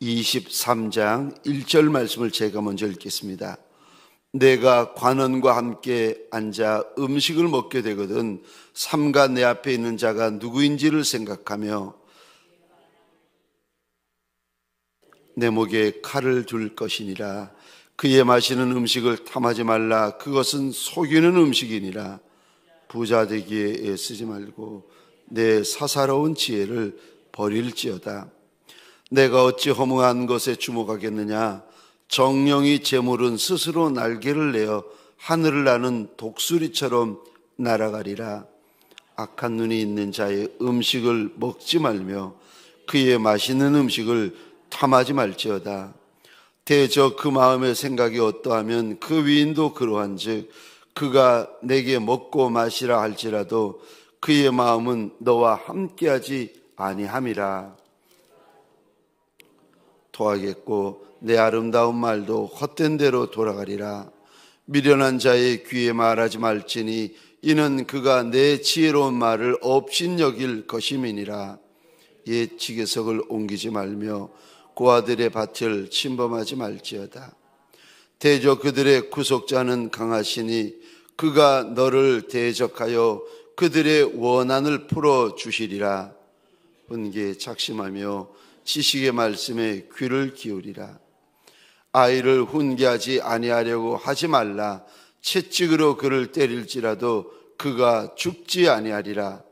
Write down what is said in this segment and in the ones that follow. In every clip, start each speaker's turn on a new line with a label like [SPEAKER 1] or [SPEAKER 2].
[SPEAKER 1] 23장 1절 말씀을 제가 먼저 읽겠습니다. 내가 관원과 함께 앉아 음식을 먹게 되거든 삼가 내 앞에 있는 자가 누구인지를 생각하며 내 목에 칼을 둘 것이니라. 그의 마시는 음식을 탐하지 말라. 그것은 속이는 음식이니라. 부자 되기에 애쓰지 말고 내 사사로운 지혜를 버릴지어다. 내가 어찌 허무한 것에 주목하겠느냐. 정령이 재물은 스스로 날개를 내어 하늘을 나는 독수리처럼 날아가리라. 악한 눈이 있는 자의 음식을 먹지 말며 그의 맛있는 음식을 탐하지 말지어다. 대저 그 마음의 생각이 어떠하면 그 위인도 그러한즉 그가 내게 먹고 마시라 할지라도 그의 마음은 너와 함께하지 아니함이라. 토하겠고 내 아름다운 말도 헛된 대로 돌아가리라. 미련한 자의 귀에 말하지 말지니 이는 그가 내 지혜로운 말을 업신여길 것임이니라. 옛 지게석을 옮기지 말며 고아들의 밭을 침범하지 말지어다. 대저 그들의 구속자는 강하시니 그가 너를 대적하여 그들의 원한을 풀어주시리라. 훈계에 작심하며 지식의 말씀에 귀를 기울이라. 아이를 훈계하지 아니하려고 하지 말라. 채찍으로 그를 때릴지라도 그가 죽지 아니하리라.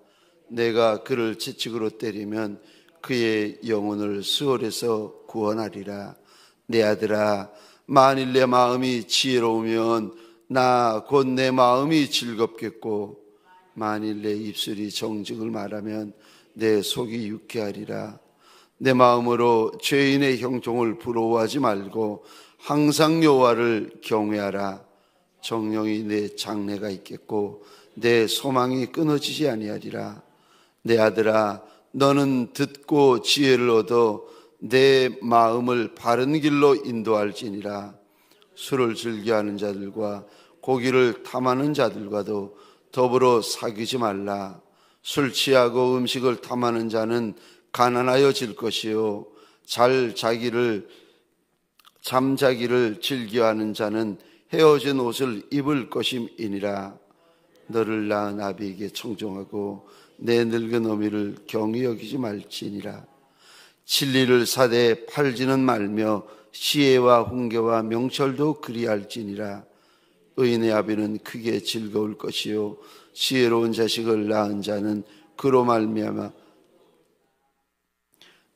[SPEAKER 1] 내가 그를 채찍으로 때리면 그의 영혼을 수월에서 구원하리라. 내 아들아, 만일 내 마음이 지혜로우면 나 곧 내 마음이 즐겁겠고 만일 내 입술이 정직을 말하면 내 속이 유쾌하리라. 내 마음으로 죄인의 형통을 부러워하지 말고 항상 여호와를 경외하라. 정령이 내 장래가 있겠고 내 소망이 끊어지지 아니하리라. 내 아들아, 너는 듣고 지혜를 얻어 내 마음을 바른 길로 인도할지니라. 술을 즐겨하는 자들과 고기를 탐하는 자들과도 더불어 사귀지 말라. 술 취하고 음식을 탐하는 자는 가난하여질 것이요 잠자기를 즐겨하는 자는 헤어진 옷을 입을 것임이니라. 너를 낳은 아비에게 청종하고 내 늙은 어미를 경히 여기지 말지니라. 진리를 사되 팔지는 말며 시혜와 훈계와 명철도 그리할지니라. 의인의 아비는 크게 즐거울 것이요 지혜로운 자식을 낳은 자는 그로 말미암아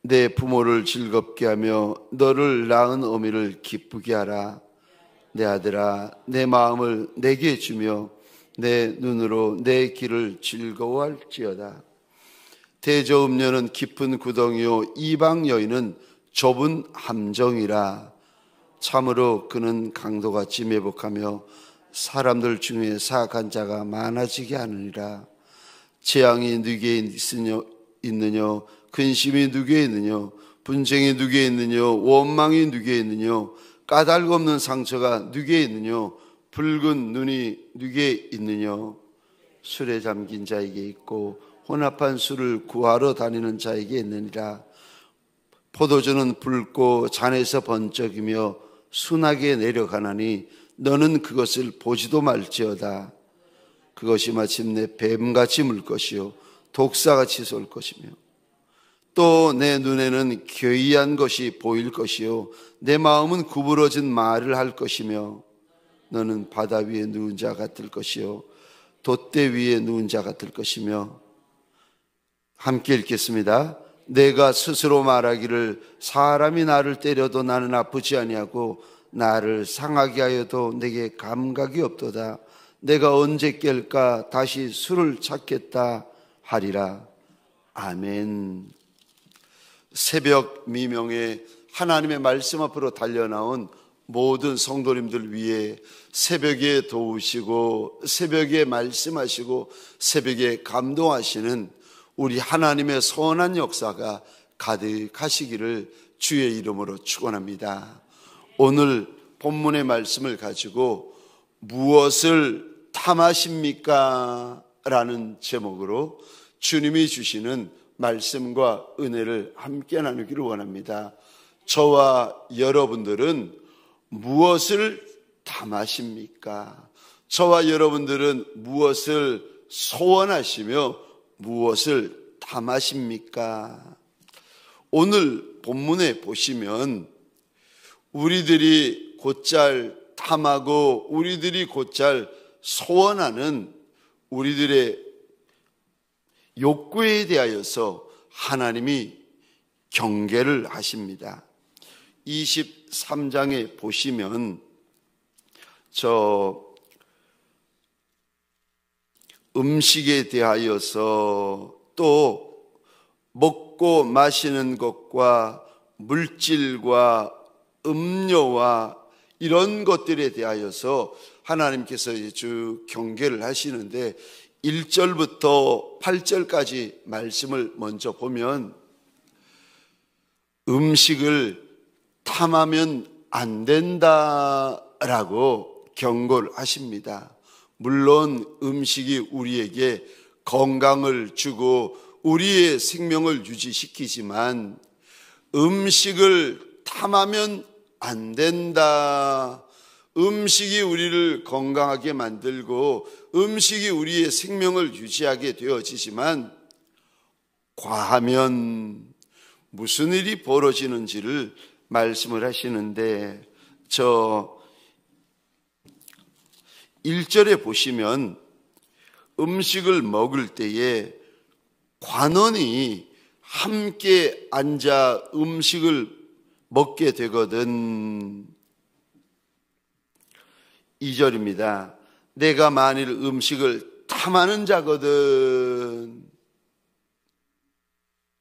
[SPEAKER 1] 내 부모를 즐겁게 하며 너를 낳은 어미를 기쁘게 하라. 내 아들아, 내 마음을 내게 주며 내 눈으로 내 길을 즐거워할지어다. 대저 음녀는 깊은 구덩이요 이방 여인은 좁은 함정이라. 참으로 그는 강도같이 매복하며 사람들 중에 사악한 자가 많아지게 하느니라. 재앙이 누구에 있느냐, 근심이 누구에 있느냐, 분쟁이 누구에 있느냐, 원망이 누구에 있느냐, 까닭 없는 상처가 누구에 있느냐, 붉은 눈이 누구에 있느냐. 술에 잠긴 자에게 있고 혼합한 술을 구하러 다니는 자에게 있느니라. 포도주는 붉고 잔에서 번쩍이며 순하게 내려가나니 너는 그것을 보지도 말지어다. 그것이 마침내 뱀같이 물 것이요 독사같이 쏠 것이며 또 내 눈에는 괴이한 것이 보일 것이요 내 마음은 구부러진 말을 할 것이며 너는 바다 위에 누운 자 같을 것이요 돛대 위에 누운 자 같을 것이며. 함께 읽겠습니다. 내가 스스로 말하기를 사람이 나를 때려도 나는 아프지 아니하고 나를 상하게 하여도 내게 감각이 없도다. 내가 언제 깰까 다시 술을 찾겠다 하리라. 아멘. 새벽 미명에 하나님의 말씀 앞으로 달려나온 모든 성도님들 위해 새벽에 도우시고 새벽에 말씀하시고 새벽에 감동하시는 우리 하나님의 선한 역사가 가득하시기를 주의 이름으로 축원합니다. 오늘 본문의 말씀을 가지고 무엇을 탐하십니까? 라는 제목으로 주님이 주시는 말씀과 은혜를 함께 나누기를 원합니다. 저와 여러분들은 무엇을 탐하십니까? 저와 여러분들은 무엇을 소원하시며 무엇을 탐하십니까? 오늘 본문에 보시면 우리들이 곧잘 탐하고 우리들이 곧잘 소원하는 우리들의 욕구에 대하여서 하나님이 경계를 하십니다. 23장에 보시면 음식에 대하여서 또 먹고 마시는 것과 물질과 음료와 이런 것들에 대하여서 하나님께서 쭉 경계를 하시는데 1절부터 8절까지 말씀을 먼저 보면 음식을 탐하면 안 된다라고 경고를 하십니다. 물론 음식이 우리에게 건강을 주고 우리의 생명을 유지시키지만 음식을 탐하면 안 된다. 음식이 우리를 건강하게 만들고 음식이 우리의 생명을 유지하게 되어지지만 과하면 무슨 일이 벌어지는지를 말씀을 하시는데 1절에 보시면 음식을 먹을 때에 관원이 함께 앉아 음식을 먹게 되거든. 2절입니다. 내가 만일 음식을 탐하는 자거든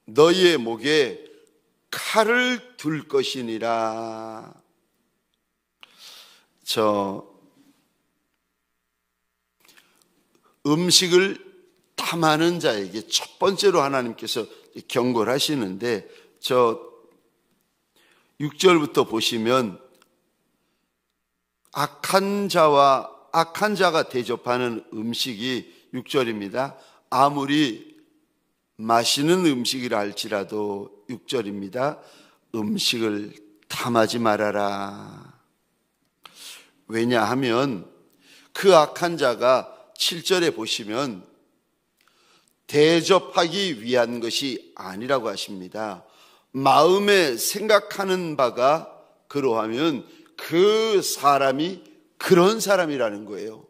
[SPEAKER 1] 너희의 목에 칼을 둘 것이니라. 음식을 탐하는 자에게 첫 번째로 하나님께서 경고를 하시는데 6절부터 보시면 악한 자가 대접하는 음식이 6절입니다. 아무리 맛있는 음식이라 할지라도 6절입니다. 음식을 탐하지 말아라. 왜냐하면 그 악한 자가 7절에 보시면 대접하기 위한 것이 아니라고 하십니다. 마음에 생각하는 바가 그러하면 그 사람이 그런 사람이라는 거예요.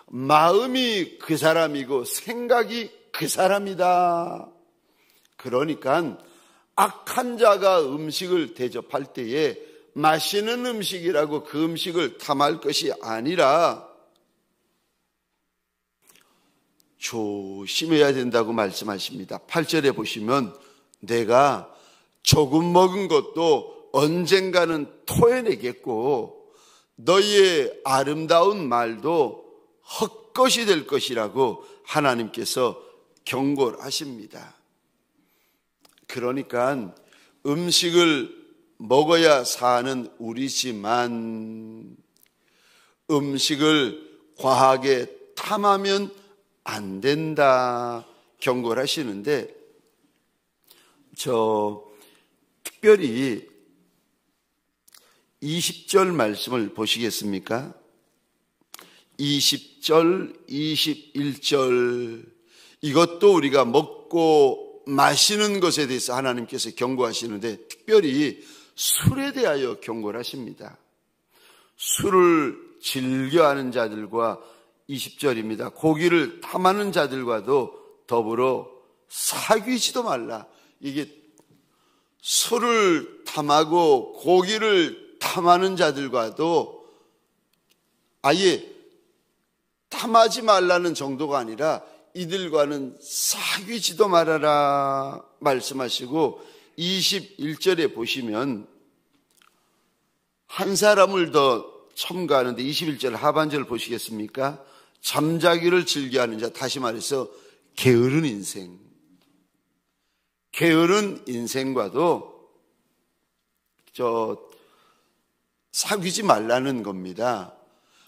[SPEAKER 1] 마음이 그 사람이고 생각이 그 사람이다. 그러니까 악한 자가 음식을 대접할 때에 맛있는 음식이라고 그 음식을 탐할 것이 아니라 조심해야 된다고 말씀하십니다. 8절에 보시면 내가 조금 먹은 것도 언젠가는 토해내겠고 너희의 아름다운 말도 헛것이 될 것이라고 하나님께서 경고를 하십니다. 그러니까 음식을 먹어야 사는 우리지만 음식을 과하게 탐하면 안 된다 경고를 하시는데 특별히 20절 말씀을 보시겠습니까? 20절, 21절 이것도 우리가 먹고 마시는 것에 대해서 하나님께서 경고하시는데 특별히 술에 대하여 경고를 하십니다. 술을 즐겨하는 자들과 20절입니다. 고기를 탐하는 자들과도 더불어 사귀지도 말라. 이게 술을 탐하고 고기를 탐하는 자들과도 아예 탐하지 말라는 정도가 아니라 이들과는 사귀지도 말아라 말씀하시고 21절에 보시면 한 사람을 더 첨가하는데 21절 하반절 보시겠습니까? 잠자기를 즐겨하는 자, 다시 말해서 게으른 인생. 게으른 인생과도 사귀지 말라는 겁니다.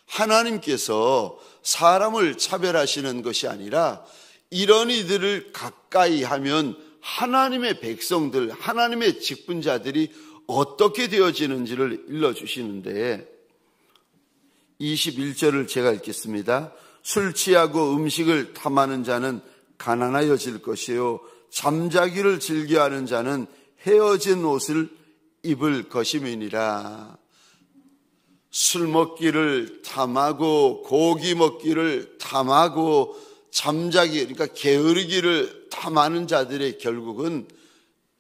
[SPEAKER 1] 하나님께서 사람을 차별하시는 것이 아니라 이런 이들을 가까이 하면 하나님의 백성들, 하나님의 직분자들이 어떻게 되어지는지를 일러주시는데 21절을 제가 읽겠습니다. 술 취하고 음식을 탐하는 자는 가난하여질 것이요 잠자기를 즐겨하는 자는 헤어진 옷을 입을 것임이니라. 술 먹기를 탐하고 고기 먹기를 탐하고 잠자기, 그러니까 게으르기를 탐하는 자들의 결국은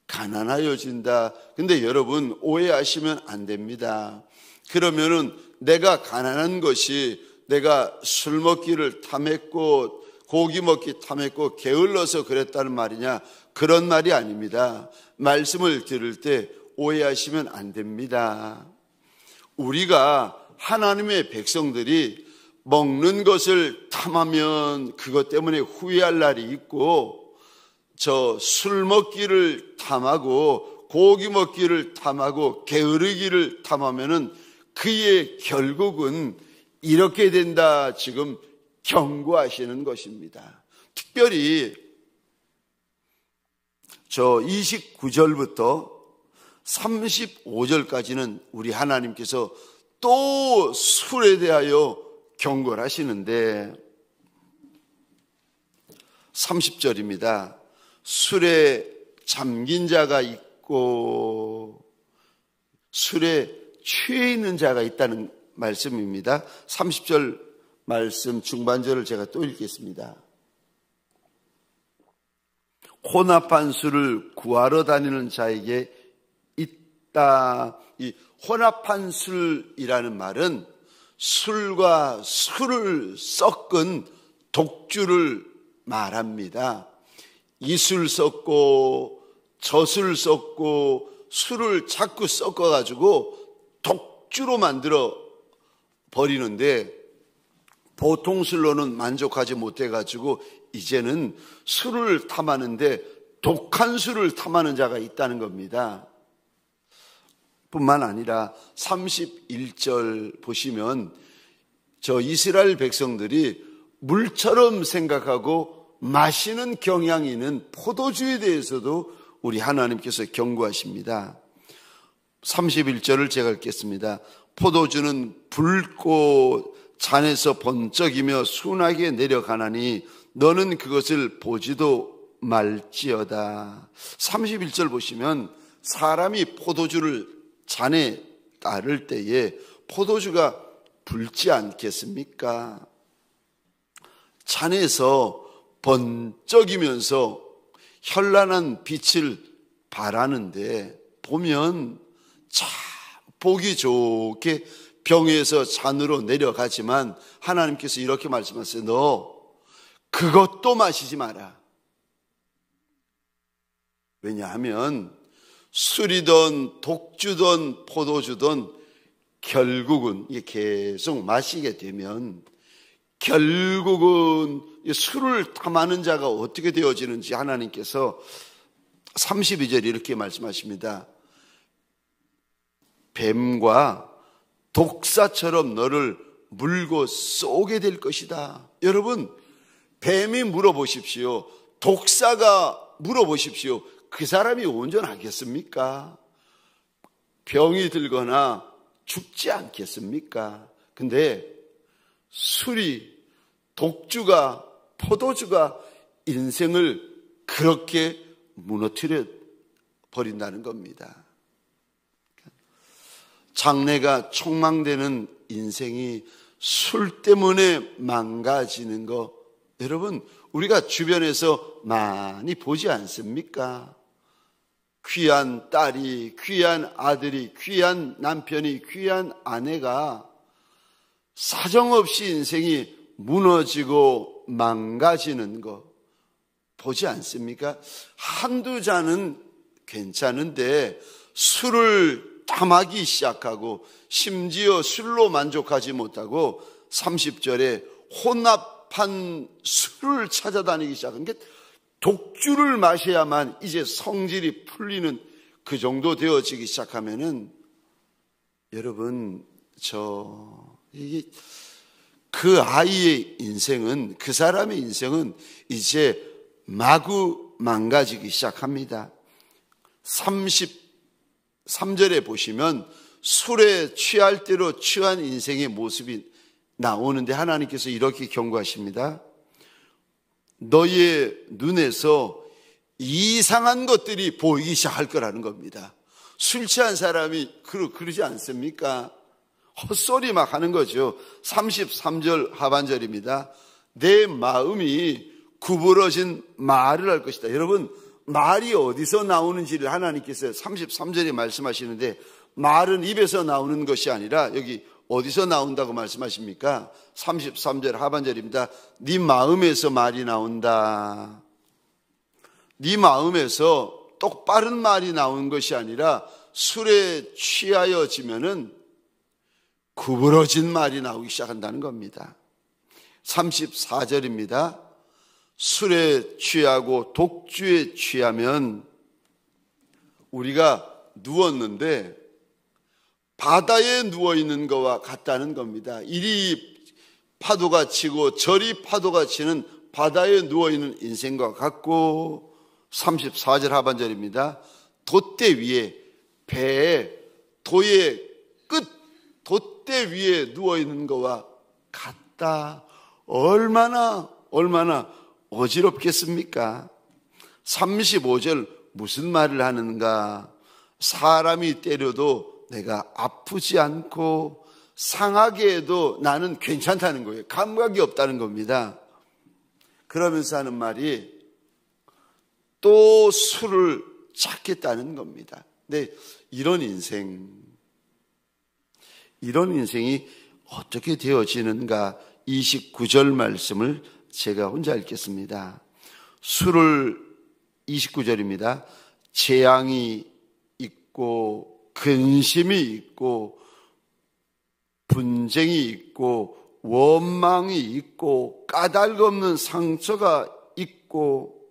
[SPEAKER 1] 가난하여진다. 근데 여러분 오해하시면 안 됩니다. 그러면은 내가 가난한 것이 내가 술 먹기를 탐했고 고기 먹기 탐했고 게을러서 그랬다는 말이냐? 그런 말이 아닙니다. 말씀을 들을 때 오해하시면 안 됩니다. 우리가 하나님의 백성들이 먹는 것을 탐하면 그것 때문에 후회할 날이 있고, 저 술 먹기를 탐하고 고기 먹기를 탐하고 게으르기를 탐하면은 그의 결국은 이렇게 된다, 지금 경고하시는 것입니다. 특별히 저 29절부터 35절까지는 우리 하나님께서 또 술에 대하여 경고를 하시는데 30절입니다. 술에 잠긴 자가 있고 술에 취해 있는 자가 있다는 말씀입니다. 30절 말씀 중반절을 제가 또 읽겠습니다. 혼합한 술을 구하러 다니는 자에게 있다. 이 혼합한 술이라는 말은 술과 술을 섞은 독주를 말합니다. 이 술 섞고 저 술 섞고 술을 자꾸 섞어가지고 독주로 만들어 버리는데 보통 술로는 만족하지 못해가지고 이제는 술을 탐하는데 독한 술을 탐하는 자가 있다는 겁니다. 뿐만 아니라 31절 보시면 저 이스라엘 백성들이 물처럼 생각하고 마시는 경향이 있는 포도주에 대해서도 우리 하나님께서 경고하십니다. 31절을 제가 읽겠습니다. 포도주는 붉고 잔에서 번쩍이며 순하게 내려가나니 너는 그것을 보지도 말지어다. 31절 보시면 사람이 포도주를 잔에 따를 때에 포도주가 붉지 않겠습니까? 잔에서 번쩍이면서 현란한 빛을 발하는데 보면 참 보기 좋게 병에서 잔으로 내려가지만 하나님께서 이렇게 말씀하세요. 너 그것도 마시지 마라. 왜냐하면 술이든 독주든 포도주든 결국은 계속 마시게 되면 결국은 술을 탐하는 자가 어떻게 되어지는지 하나님께서 32절에 이렇게 말씀하십니다. 뱀과 독사처럼 너를 물고 쏘게 될 것이다. 여러분, 뱀이 물어보십시오. 독사가 물어보십시오. 그 사람이 온전하겠습니까? 병이 들거나 죽지 않겠습니까? 근데 술이, 독주가, 포도주가 인생을 그렇게 무너뜨려 버린다는 겁니다. 장래가 촉망되는 인생이 술 때문에 망가지는 거, 여러분 우리가 주변에서 많이 보지 않습니까? 귀한 딸이, 귀한 아들이, 귀한 남편이, 귀한 아내가 사정없이 인생이 무너지고 망가지는 거 보지 않습니까? 한두 잔은 괜찮은데 술을 탐하기 시작하고 심지어 술로 만족하지 못하고 30절에 혼합한 술을 찾아다니기 시작한 게 독주를 마셔야만 이제 성질이 풀리는 그 정도 되어지기 시작하면은 여러분 이게 그 아이의 인생은, 그 사람의 인생은 이제 마구 망가지기 시작합니다. 33절에 보시면 술에 취할 대로 취한 인생의 모습이 나오는데 하나님께서 이렇게 경고하십니다. 너의 눈에서 이상한 것들이 보이기 시작할 거라는 겁니다. 술 취한 사람이 그러지 않습니까? 헛소리 막 하는 거죠. 33절 하반절입니다. 내 마음이 구부러진 말을 할 것이다. 여러분, 말이 어디서 나오는지를 하나님께서 33절에 말씀하시는데, 말은 입에서 나오는 것이 아니라 여기 어디서 나온다고 말씀하십니까? 33절 하반절입니다. 네 마음에서 말이 나온다. 네 마음에서 똑바른 말이 나오는 것이 아니라 술에 취하여지면은 구부러진 말이 나오기 시작한다는 겁니다. 34절입니다. 술에 취하고 독주에 취하면 우리가 누웠는데 바다에 누워있는 것과 같다는 겁니다. 이리 파도가 치고 저리 파도가 치는 바다에 누워있는 인생과 같고, 34절 하반절입니다. 돛대 위에, 배에 도의 끝 돛대 위에 누워있는 것과 같다. 얼마나 어지럽겠습니까? 35절 무슨 말을 하는가? 사람이 때려도 내가 아프지 않고 상하게 해도 나는 괜찮다는 거예요. 감각이 없다는 겁니다. 그러면서 하는 말이 또 술을 찾겠다는 겁니다. 근데 이런 인생이 어떻게 되어지는가? 29절 말씀을 제가 혼자 읽겠습니다. 술을 29절입니다. 재앙이 있고 근심이 있고 분쟁이 있고 원망이 있고 까닭없는 상처가 있고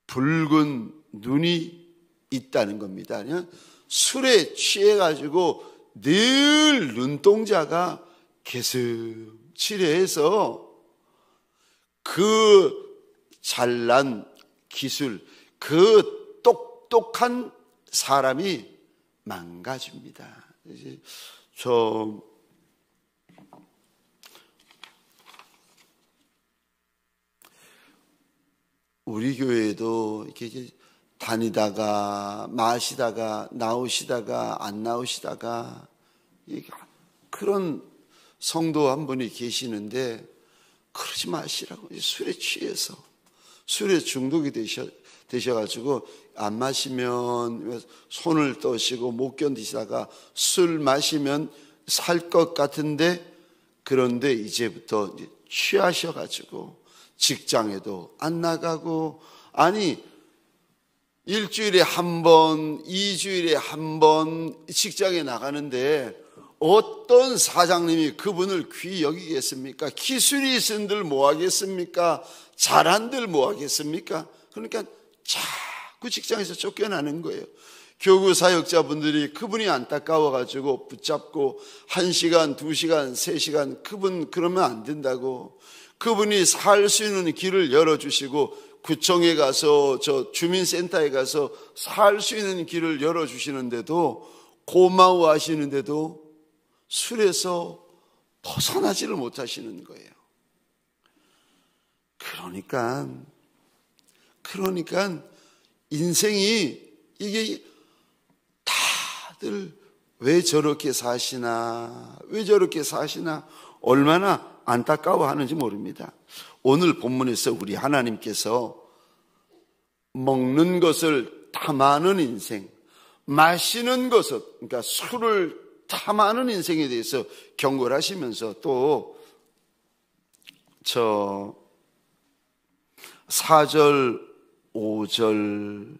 [SPEAKER 1] 붉은 눈이 있다는 겁니다. 술에 취해가지고 늘 눈동자가 개슴츠레해서 그 잘난 기술, 그 똑똑한 사람이 망가집니다. 우리 교회에도 이렇게 다니다가 마시다가 나오시다가 안 나오시다가 그런 성도 한 분이 계시는데 그러지 마시라고. 술에 취해서 술에 중독이 되셔가지고 안 마시면 손을 떠시고 못 견디시다가 술 마시면 살 것 같은데, 그런데 이제부터 취하셔가지고 직장에도 안 나가고, 아니 일주일에 한 번, 2주일에 한 번 직장에 나가는데 어떤 사장님이 그분을 귀히 여기겠습니까? 기술이 있은들 뭐 하겠습니까? 잘한들 뭐 하겠습니까? 그러니까 자꾸 직장에서 쫓겨나는 거예요. 교구 사역자분들이 그분이 안타까워가지고 붙잡고 1시간, 2시간, 3시간 그분 그러면 안 된다고, 그분이 살 수 있는 길을 열어주시고 구청에 가서 저 주민센터에 가서 살 수 있는 길을 열어주시는데도, 고마워하시는데도 술에서 벗어나지를 못하시는 거예요. 그러니까 인생이 이게 다들 왜 저렇게 사시나 얼마나 안타까워하는지 모릅니다. 오늘 본문에서 우리 하나님께서 먹는 것을 탐하는 인생, 마시는 것을, 그러니까 술을 탐하는 인생에 대해서 경고를 하시면서 또 4절 5절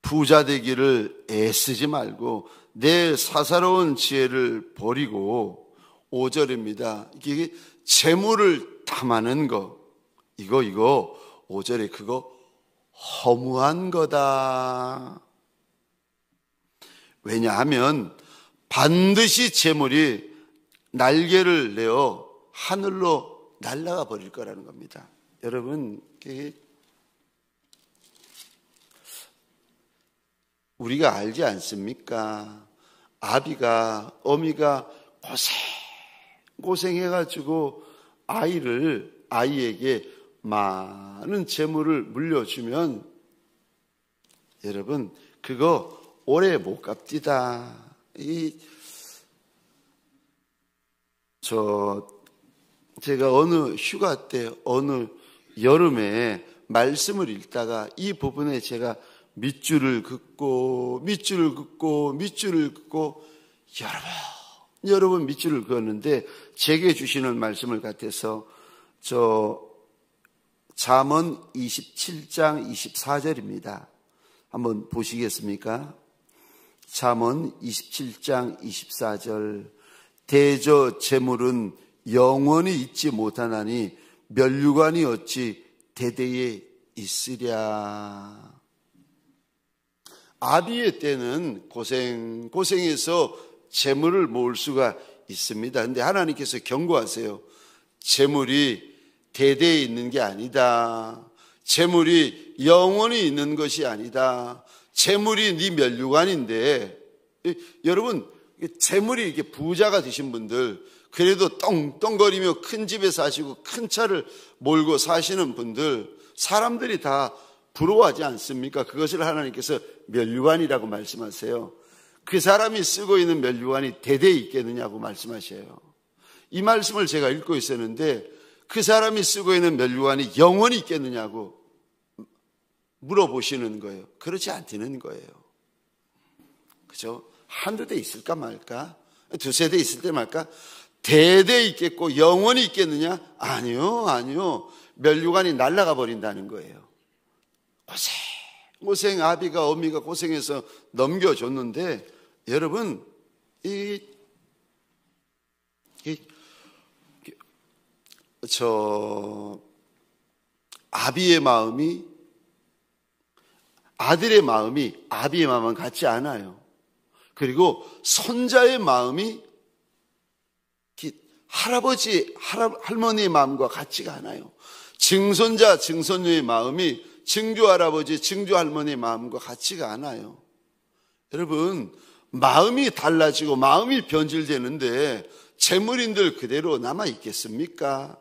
[SPEAKER 1] 부자 되기를 애쓰지 말고 내 사사로운 지혜를 버리고, 5절입니다. 이게 재물을 탐하는 거, 이거 5절에 그거 허무한 거다. 왜냐하면 반드시 재물이 날개를 내어 하늘로 날아가 버릴 거라는 겁니다. 여러분, 우리가 알지 않습니까? 아비가 어미가 고생해가지고 아이에게 많은 재물을 물려주면 여러분 그거 오래 못 갚디다. 제가 어느 휴가 때 어느 여름에 말씀을 읽다가 이 부분에 제가 밑줄을 긋고 여러 번 밑줄을 그었는데 제게 주시는 말씀을 같아서 잠언 27장 24절입니다. 한번 보시겠습니까? 잠언 27장 24절 대저 재물은 영원히 있지 못하나니 면류관이 어찌 대대에 있으랴. 아비의 때는 고생해서 재물을 모을 수가 있습니다. 그런데 하나님께서 경고하세요. 재물이 대대에 있는 게 아니다. 재물이 영원히 있는 것이 아니다. 재물이 네 면류관인데, 여러분 재물이 이렇게 부자가 되신 분들, 그래도 떵떵거리며 큰 집에 사시고 큰 차를 몰고 사시는 분들, 사람들이 다 부러워하지 않습니까? 그것을 하나님께서 면류관이라고 말씀하세요. 그 사람이 쓰고 있는 면류관이 대대에 있겠느냐고 말씀하셔요. 이 말씀을 제가 읽고 있었는데 그 사람이 쓰고 있는 면류관이 영원히 있겠느냐고 물어보시는 거예요. 그렇지 않다는 거예요. 그죠? 한두 대 있을까 말까? 두세 대 있을 때 말까? 대대 있겠고 영원히 있겠느냐? 아니요. 면류관이 날아가 버린다는 거예요. 고생 아비가 어미가 고생해서 넘겨줬는데 여러분 아비의 마음이 아들의 마음이 아비의 마음은 같지 않아요. 그리고 손자의 마음이 할머니의 마음과 같지가 않아요. 증손자 증손녀의 마음이 증조할아버지 증조할머니의 마음과 같지가 않아요. 여러분 마음이 달라지고 마음이 변질되는데 재물인들 그대로 남아 있겠습니까?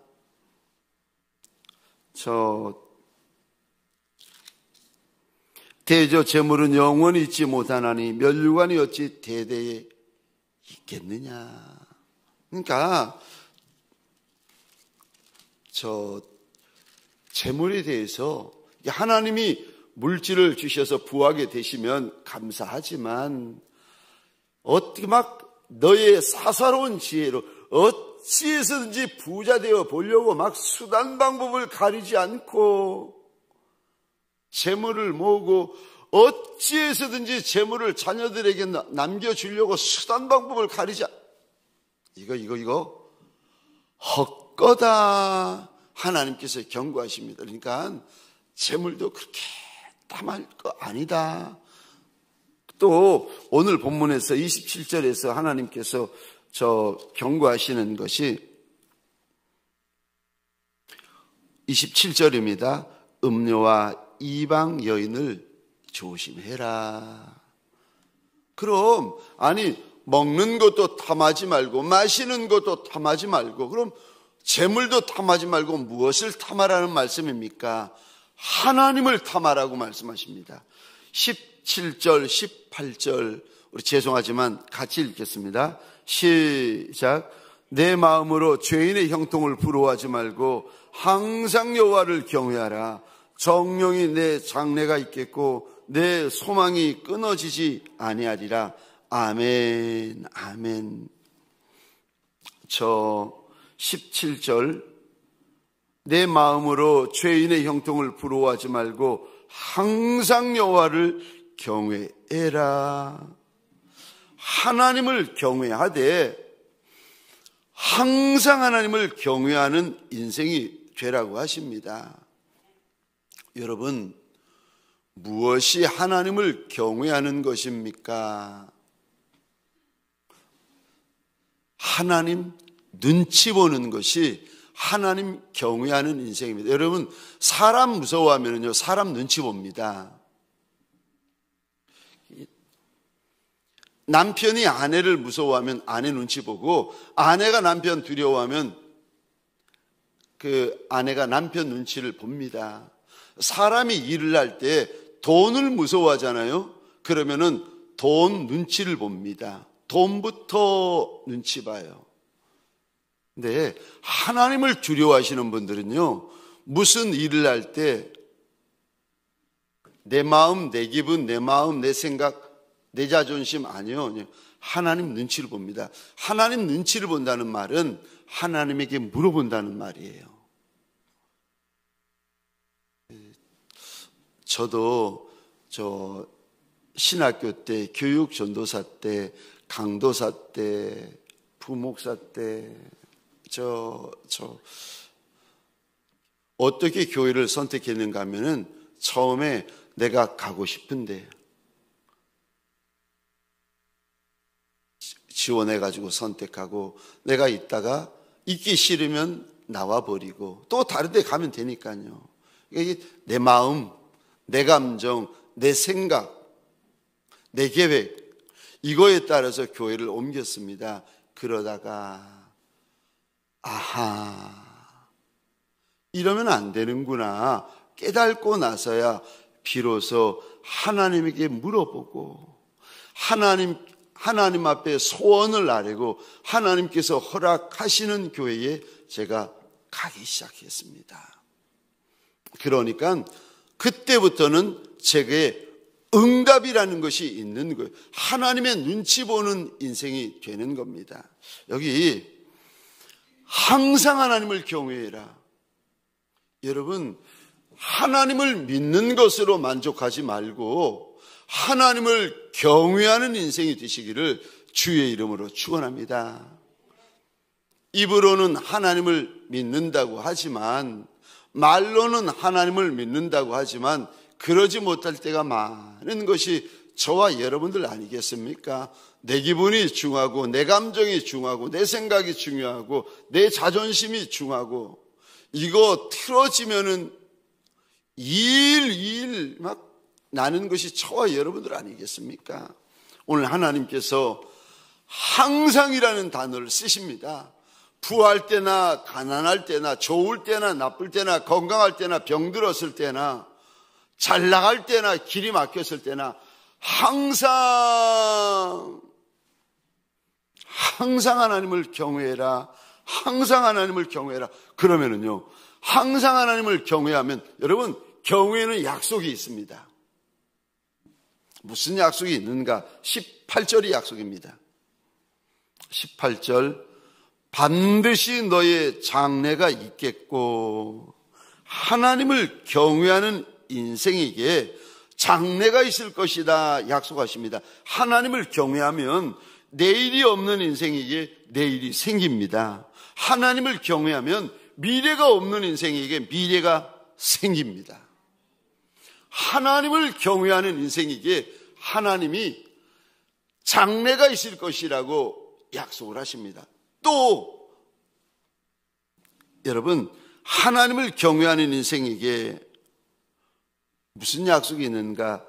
[SPEAKER 1] 대저 재물은 영원히 있지 못하나니 면류관이 어찌 대대에 있겠느냐. 그러니까 재물에 대해서 하나님이 물질을 주셔서 부하게 되시면 감사하지만 어떻게 막 너의 사사로운 지혜로 어찌해서든지 부자 되어 보려고 막 수단 방법을 가리지 않고 재물을 모으고 어찌해서든지 재물을 자녀들에게 남겨주려고 수단 방법을 가리지 이거 헛거다 하나님께서 경고하십니다. 그러니까 재물도 그렇게 탐할 거 아니다. 또 오늘 본문에서 27절에서 하나님께서 경고하시는 것이 27절입니다. 음료와 이방 여인을 조심해라. 그럼 먹는 것도 탐하지 말고 마시는 것도 탐하지 말고 그럼 재물도 탐하지 말고 무엇을 탐하라는 말씀입니까? 하나님을 탐하라고 말씀하십니다. 17절 18절 우리 죄송하지만 같이 읽겠습니다. 시작. 내 마음으로 죄인의 형통을 부러워하지 말고 항상 여호와를 경외하라. 정령이 내 장래가 있겠고 내 소망이 끊어지지 아니하리라. 아멘. 아멘. 17절 내 마음으로 죄인의 형통을 부러워하지 말고 항상 여호와를 경외해라. 하나님을 경외하되 항상 하나님을 경외하는 인생이 되라고 하십니다. 여러분 무엇이 하나님을 경외하는 것입니까? 하나님 눈치 보는 것이 하나님 경외하는 인생입니다. 여러분 사람 무서워하면요 사람 눈치 봅니다. 남편이 아내를 무서워하면 아내 눈치 보고, 아내가 남편 두려워하면 그 아내가 남편 눈치를 봅니다. 사람이 일을 할 때 돈을 무서워하잖아요. 그러면은 돈 눈치를 봅니다. 돈부터 눈치 봐요. 근데 하나님을 두려워하시는 분들은요, 무슨 일을 할 때 내 마음, 내 기분, 내 마음, 내 생각, 내 자존심 아니요. 하나님 눈치를 봅니다. 하나님 눈치를 본다는 말은 하나님에게 물어본다는 말이에요. 저도 신학교 때, 교육 전도사 때, 강도사 때, 부목사 때, 어떻게 교회를 선택했는가 하면은 처음에 내가 가고 싶은데 지원해가지고 선택하고, 내가 있다가 있기 싫으면 나와버리고 또 다른 데 가면 되니까요. 이게 내 마음, 내 감정, 내 생각, 내 계획, 이거에 따라서 교회를 옮겼습니다. 그러다가 아하, 이러면 안 되는구나 깨닫고 나서야 비로소 하나님에게 물어보고, 하나님 앞에 소원을 아뢰고 하나님께서 허락하시는 교회에 제가 가기 시작했습니다. 그러니까 그때부터는 제게 응답이라는 것이 있는 거예요. 하나님의 눈치 보는 인생이 되는 겁니다. 여기 항상 하나님을 경외해라. 여러분, 하나님을 믿는 것으로 만족하지 말고 하나님을 경외하는 인생이 되시기를 주의 이름으로 축원합니다. 입으로는 하나님을 믿는다고 하지만, 말로는 하나님을 믿는다고 하지만 그러지 못할 때가 많은 것이 저와 여러분들 아니겠습니까? 내 기분이 중요하고, 내 감정이 중요하고, 내 생각이 중요하고, 내 자존심이 중요하고, 이거 틀어지면은 일 막 나는 것이 저와 여러분들 아니겠습니까? 오늘 하나님께서 항상이라는 단어를 쓰십니다. 부할 때나 가난할 때나 좋을 때나 나쁠 때나 건강할 때나 병들었을 때나 잘 나갈 때나 길이 막혔을 때나 항상 하나님을 경외해라. 항상 하나님을 경외해라. 그러면은요, 항상 하나님을 경외하면, 여러분, 경외에는 약속이 있습니다. 무슨 약속이 있는가? 18절이 약속입니다. 18절, 반드시 너의 장래가 있겠고, 하나님을 경외하는 인생에게 장래가 있을 것이다 약속하십니다. 하나님을 경외하면 내일이 없는 인생에게 내일이 생깁니다. 하나님을 경외하면 미래가 없는 인생에게 미래가 생깁니다. 하나님을 경외하는 인생에게 하나님이 장래가 있을 것이라고 약속을 하십니다. 또 여러분, 하나님을 경외하는 인생에게 무슨 약속이 있는가?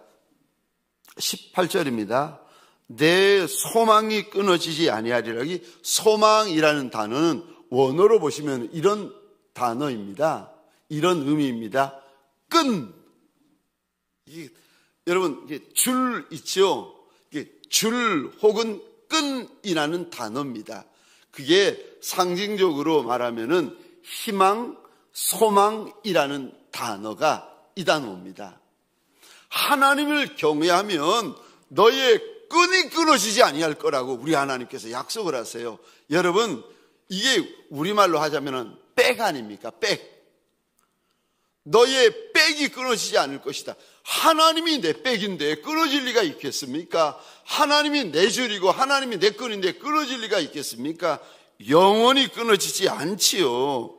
[SPEAKER 1] 18절입니다. 내 소망이 끊어지지 아니하리라. 이 소망이라는 단어는 원어로 보시면 이런 단어입니다. 이런 의미입니다. 여러분, 이게 줄 있죠? 이게 줄 혹은 끈이라는 단어입니다. 그게 상징적으로 말하면은 희망, 소망이라는 단어가 이 단어입니다. 하나님을 경외하면 너의 끈이 끊어지지 아니할 거라고 우리 하나님께서 약속을 하세요. 여러분, 이게 우리말로 하자면은 백 아닙니까? 백. 너의 백이 끊어지지 않을 것이다. 하나님이 내 백인데 끊어질 리가 있겠습니까? 하나님이 내 줄이고 하나님이 내 끈인데 끊어질 리가 있겠습니까? 영원히 끊어지지 않지요.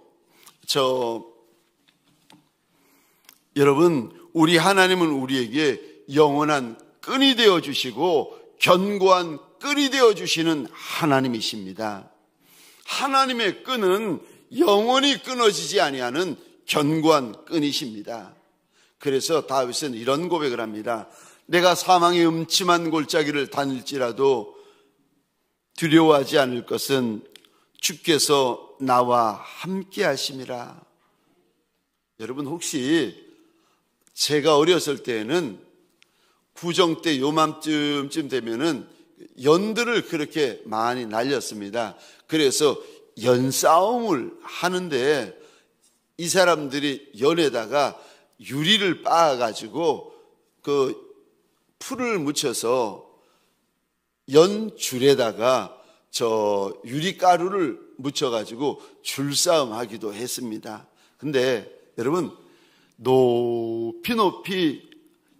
[SPEAKER 1] 여러분, 우리 하나님은 우리에게 영원한 끈이 되어주시고 견고한 끈이 되어주시는 하나님이십니다. 하나님의 끈은 영원히 끊어지지 아니하는 견고한 끈이십니다. 그래서 다윗은 이런 고백을 합니다. 내가 사망의 음침한 골짜기를 다닐지라도 두려워하지 않을 것은 주께서 나와 함께 하심이라. 여러분, 혹시 제가 어렸을 때에는 구정 때 요맘쯤 되면은 연들을 그렇게 많이 날렸습니다. 그래서 연싸움을 하는데 이 사람들이 연에다가 유리를 빻아가지고 그 풀을 묻혀서 연줄에다가 저 유리가루를 묻혀가지고 줄싸움 하기도 했습니다. 근데 여러분, 높이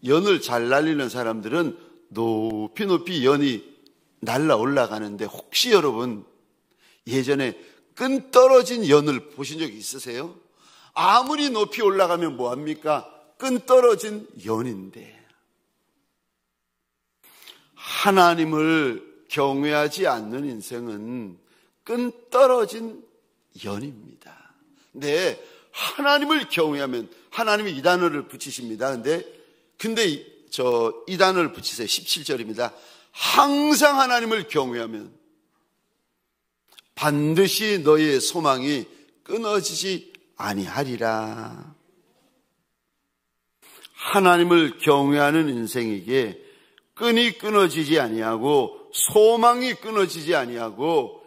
[SPEAKER 1] 연을 잘 날리는 사람들은 높이 연이 날라 올라가는데, 혹시 여러분 예전에 끈 떨어진 연을 보신 적이 있으세요? 아무리 높이 올라가면 뭐합니까? 끈 떨어진 연인데, 하나님을 경외하지 않는 인생은 끈 떨어진 연입니다. 근데 하나님을 경외하면, 하나님이 이 단어를 붙이십니다. 근데 이 단어를 붙이세요. 17절입니다. 항상 하나님을 경외하면 반드시 너의 소망이 끊어지지 아니하리라. 하나님을 경외하는 인생에게 끈이 끊어지지 아니하고 소망이 끊어지지 아니하고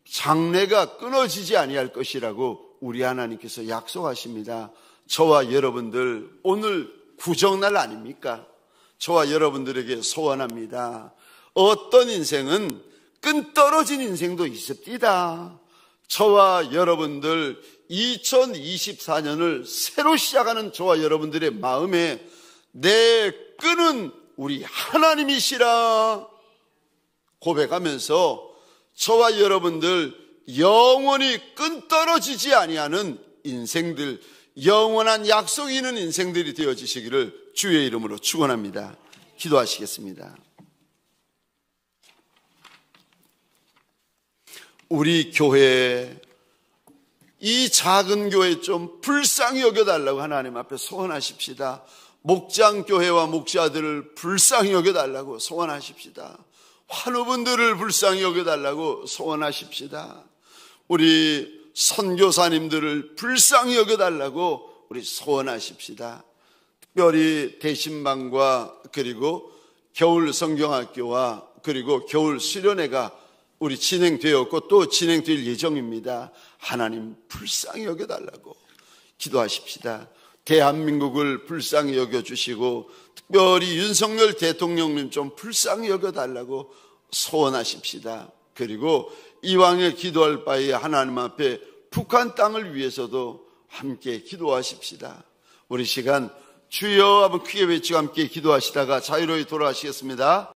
[SPEAKER 1] 장래가 끊어지지 아니할 것이라고 우리 하나님께서 약속하십니다. 저와 여러분들, 오늘 구정날 아닙니까? 저와 여러분들에게 소원합니다. 어떤 인생은 끈 떨어진 인생도 있습니다. 저와 여러분들 2024년을 새로 시작하는 저와 여러분들의 마음에 내 끈은 우리 하나님이시라 고백하면서 저와 여러분들 영원히 끈 떨어지지 아니하는 인생들, 영원한 약속이 있는 인생들이 되어지시기를 주의 이름으로 축원합니다. 기도하시겠습니다. 우리 교회, 이 작은 교회 좀 불쌍히 여겨달라고 하나님 앞에 소원하십시다. 목장교회와 목자들을 불쌍히 여겨달라고 소원하십시다. 환우분들을 불쌍히 여겨달라고 소원하십시다. 우리 선교사님들을 불쌍히 여겨달라고 우리 소원하십시다. 특별히 대신방과 그리고 겨울 성경학교와 그리고 겨울 수련회가 우리 진행되었고 또 진행될 예정입니다. 하나님 불쌍히 여겨달라고 기도하십시다. 대한민국을 불쌍히 여겨주시고 특별히 윤석열 대통령님 좀 불쌍히 여겨달라고 소원하십시다. 그리고 이왕에 기도할 바에 하나님 앞에 북한 땅을 위해서도 함께 기도하십시다. 우리 시간 주여 한번 크게 외치고 함께 기도하시다가 자유로이 돌아가시겠습니다.